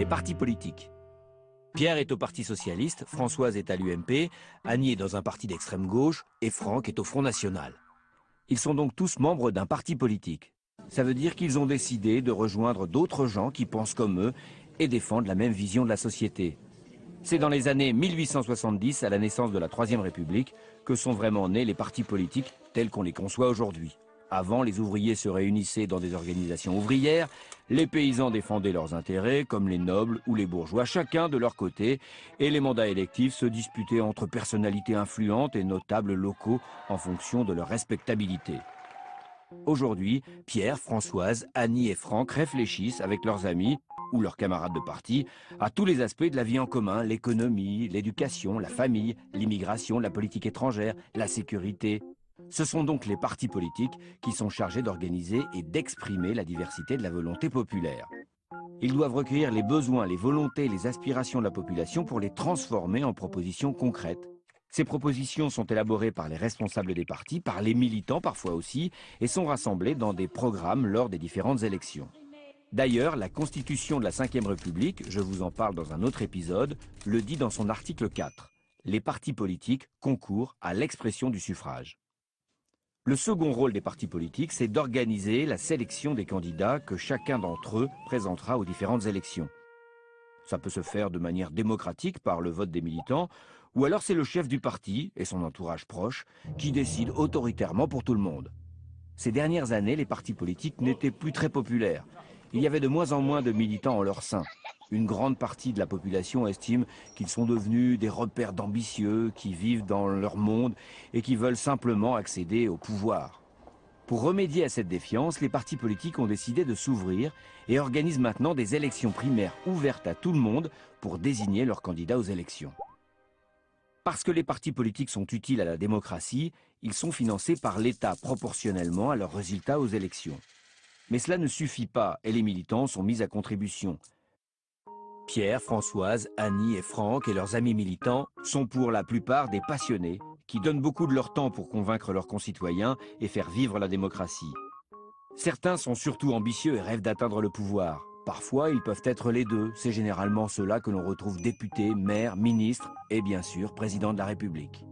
les partis politiques. Pierre est au Parti socialiste, Françoise est à l'UMP, Annie est dans un parti d'extrême gauche et Franck est au Front national. Ils sont donc tous membres d'un parti politique. Ça veut dire qu'ils ont décidé de rejoindre d'autres gens qui pensent comme eux et défendent la même vision de la société. C'est dans les années 1870, à la naissance de la Troisième République, que sont vraiment nés les partis politiques tels qu'on les conçoit aujourd'hui. Avant, les ouvriers se réunissaient dans des organisations ouvrières, les paysans défendaient leurs intérêts, comme les nobles ou les bourgeois, chacun de leur côté, et les mandats électifs se disputaient entre personnalités influentes et notables locaux en fonction de leur respectabilité. Aujourd'hui, Pierre, Françoise, Annie et Franck réfléchissent avec leurs amis ou leurs camarades de parti à tous les aspects de la vie en commun, l'économie, l'éducation, la famille, l'immigration, la politique étrangère, la sécurité. Ce sont donc les partis politiques qui sont chargés d'organiser et d'exprimer la diversité de la volonté populaire. Ils doivent recueillir les besoins, les volontés, les aspirations de la population pour les transformer en propositions concrètes. Ces propositions sont élaborées par les responsables des partis, par les militants parfois aussi, et sont rassemblées dans des programmes lors des différentes élections. D'ailleurs, la Constitution de la Ve République, je vous en parle dans un autre épisode, le dit dans son article 4. Les partis politiques concourent à l'expression du suffrage. Le second rôle des partis politiques, c'est d'organiser la sélection des candidats que chacun d'entre eux présentera aux différentes élections. Ça peut se faire de manière démocratique par le vote des militants, ou alors c'est le chef du parti et son entourage proche qui décident autoritairement pour tout le monde. Ces dernières années, les partis politiques n'étaient plus très populaires. Il y avait de moins en moins de militants en leur sein. Une grande partie de la population estime qu'ils sont devenus des repères d'ambitieux qui vivent dans leur monde et qui veulent simplement accéder au pouvoir. Pour remédier à cette défiance, les partis politiques ont décidé de s'ouvrir et organisent maintenant des élections primaires ouvertes à tout le monde pour désigner leurs candidats aux élections. Parce que les partis politiques sont utiles à la démocratie, ils sont financés par l'État proportionnellement à leurs résultats aux élections. Mais cela ne suffit pas et les militants sont mis à contribution. Pierre, Françoise, Annie et Franck et leurs amis militants sont pour la plupart des passionnés qui donnent beaucoup de leur temps pour convaincre leurs concitoyens et faire vivre la démocratie. Certains sont surtout ambitieux et rêvent d'atteindre le pouvoir. Parfois, ils peuvent être les deux. C'est généralement ceux-là que l'on retrouve députés, maires, ministres et bien sûr président de la République.